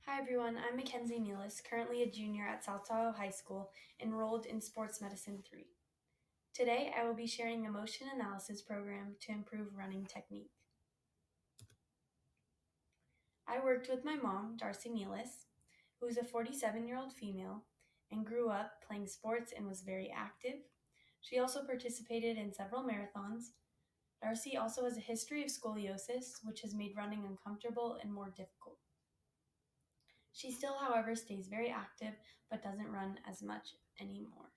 Hi everyone, I'm Mackenzie Nealis, currently a junior at South Tahoe High School, enrolled in Sports Medicine 3. Today I will be sharing a motion analysis program to improve running technique. I worked with my mom, Darcy Nealis, who is a 47-year-old female and grew up playing sports and was very active. She also participated in several marathons. Darcy also has a history of scoliosis, which has made running uncomfortable and more difficult. She still, however, stays very active but doesn't run as much anymore.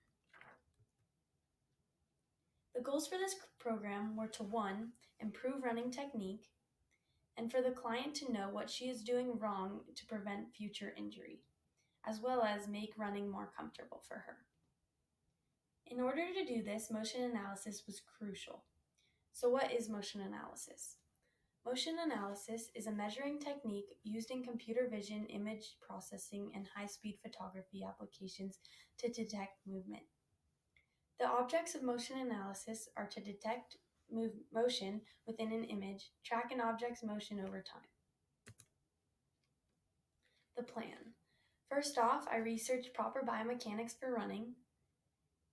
The goals for this program were to 1. Improve running technique, and for the client to know what she is doing wrong to prevent future injury, as well as make running more comfortable for her. In order to do this, motion analysis was crucial. So what is motion analysis? Motion analysis is a measuring technique used in computer vision, image processing, and high-speed photography applications to detect movement. The objects of motion analysis are to detect motion within an image, track an object's motion over time. The plan. First off, I researched proper biomechanics for running.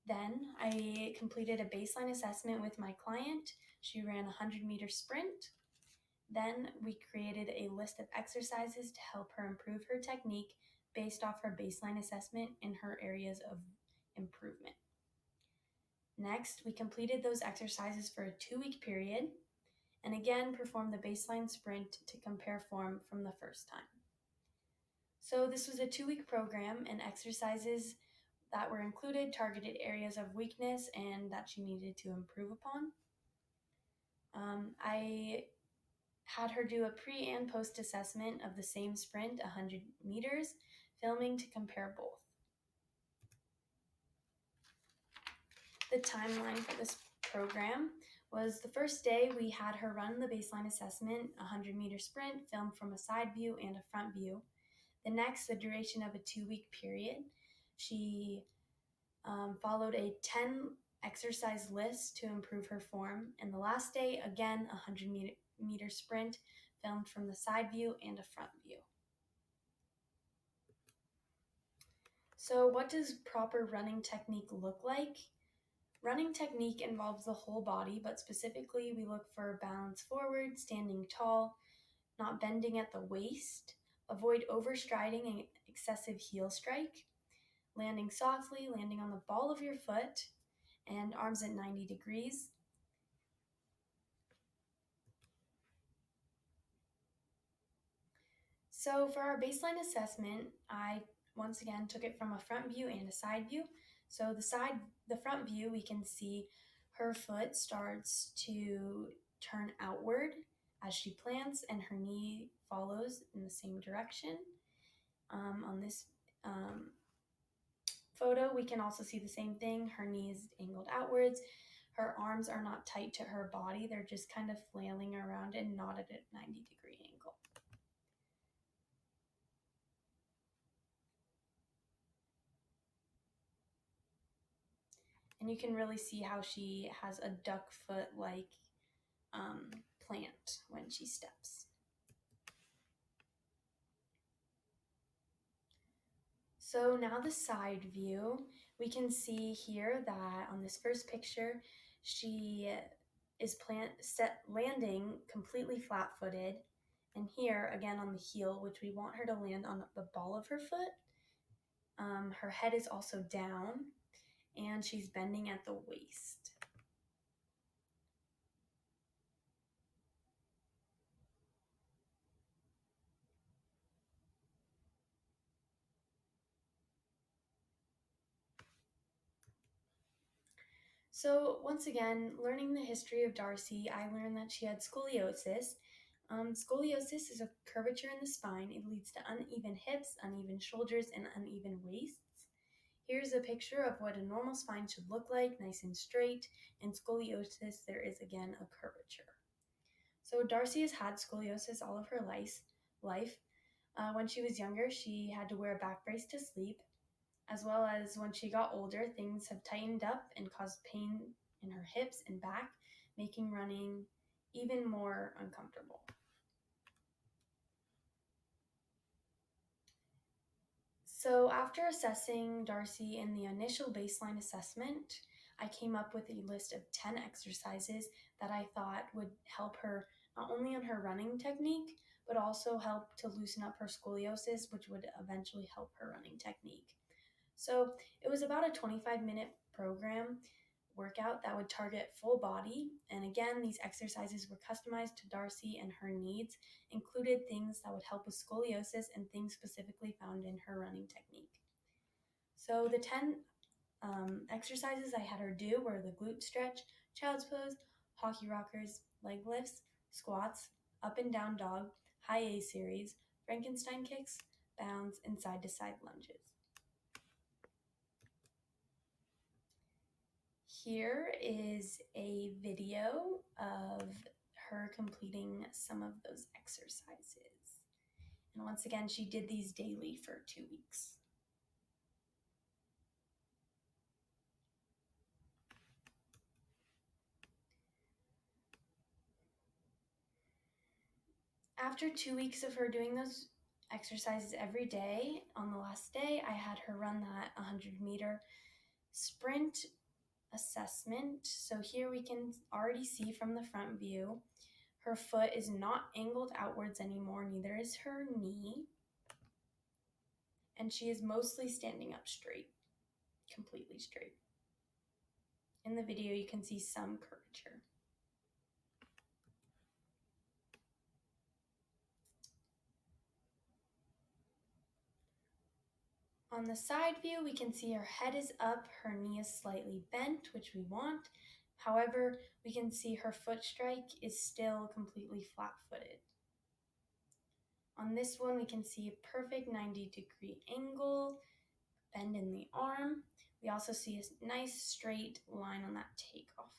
Then I completed a baseline assessment with my client. She ran a 100-meter sprint. Then we created a list of exercises to help her improve her technique based off her baseline assessment and her areas of improvement. Next, we completed those exercises for a 2-week period and again performed the baseline sprint to compare form from the first time. So this was a 2-week program, and exercises that were included targeted areas of weakness and that she needed to improve upon. I had her do a pre and post assessment of the same sprint, 100 meters, filming to compare both. The timeline for this program was the first day we had her run the baseline assessment, a 100-meter sprint, filmed from a side view and a front view. The next, the duration of a 2-week period, she followed a 10 exercise list to improve her form. And the last day, again, a 100-meter sprint, filmed from the side view and a front view. So what does proper running technique look like? Running technique involves the whole body, but specifically we look for balance forward, standing tall, not bending at the waist, avoid overstriding and excessive heel strike, landing softly, landing on the ball of your foot, and arms at 90 degrees. So for our baseline assessment, I once again took it from a front view and a side view. So the front view, we can see her foot starts to turn outward as she plants, and her knee follows in the same direction. On this photo, we can also see the same thing. Her knee is angled outwards. Her arms are not tight to her body. They're just kind of flailing around and not at a 90-degree angle. And you can really see how she has a duck foot-like plant when she steps. So now the side view, we can see here that on this first picture, she is landing completely flat-footed. And here, again on the heel, which we want her to land on the ball of her foot. Her head is also down, and she's bending at the waist. So once again, learning the history of Darcy, I learned that she had scoliosis. Scoliosis is a curvature in the spine. It leads to uneven hips, uneven shoulders, and uneven waists. Here's a picture of what a normal spine should look like, nice and straight. In scoliosis, there is again a curvature. So Darcy has had scoliosis all of her life. When she was younger, she had to wear a back brace to sleep, as well as when she got older, things have tightened up and caused pain in her hips and back, making running even more uncomfortable. So, after assessing Darcy in the initial baseline assessment, I came up with a list of 10 exercises that I thought would help her not only on her running technique, but also help to loosen up her scoliosis, which would eventually help her running technique. So, it was about a 25-minute program workout that would target full body. And again, these exercises were customized to Darcy and her needs, included things that would help with scoliosis and things specifically found in her running technique. So the 10 exercises I had her do were the glute stretch, child's pose, hockey rockers, leg lifts, squats, up and down dog, high A series, Frankenstein kicks, bounds, and side to side lunges. Here is a video of her completing some of those exercises. And once again, she did these daily for 2 weeks. After 2 weeks of her doing those exercises every day, on the last day, I had her run that 100-meter sprint assessment. So here we can already see from the front view, her foot is not angled outwards anymore, neither is her knee. And she is mostly standing up straight, completely straight. In the video, you can see some curvature. On the side view, we can see her head is up, her knee is slightly bent, which we want. However, we can see her foot strike is still completely flat-footed. On this one, we can see a perfect 90-degree angle, bend in the arm. We also see a nice straight line on that takeoff.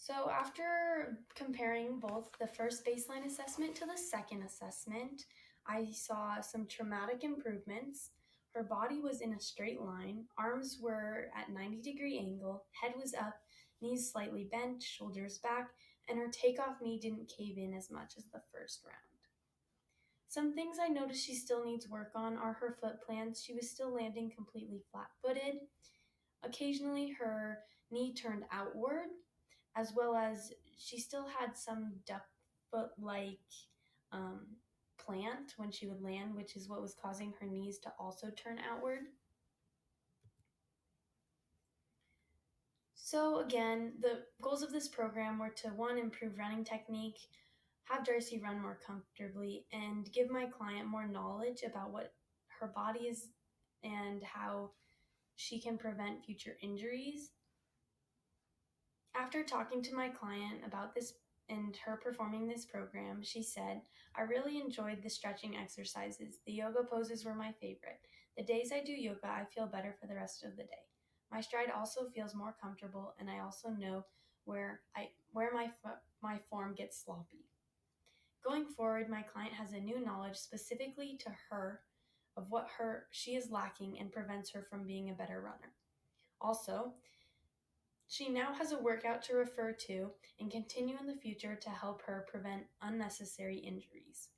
So after comparing both the first baseline assessment to the second assessment, I saw some traumatic improvements. Her body was in a straight line, arms were at 90-degree angle, head was up, knees slightly bent, shoulders back, and her takeoff knee didn't cave in as much as the first round. Some things I noticed she still needs work on are her foot plants. She was still landing completely flat-footed. Occasionally her knee turned outward, as well as she still had some duck foot-like plant when she would land, which is what was causing her knees to also turn outward. So again, the goals of this program were to, one, improve running technique, have Darcy run more comfortably, and give my client more knowledge about what her body is and how she can prevent future injuries. After talking to my client about this and her performing this program, she said, "I really enjoyed the stretching exercises. The yoga poses were my favorite. The days I do yoga, I feel better for the rest of the day. My stride also feels more comfortable, and I also know where my form gets sloppy." Going forward, my client has a new knowledge specifically to her of what she is lacking and prevents her from being a better runner. Also, she now has a workout to refer to and continue in the future to help her prevent unnecessary injuries.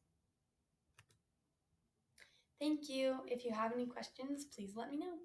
Thank you. If you have any questions, please let me know.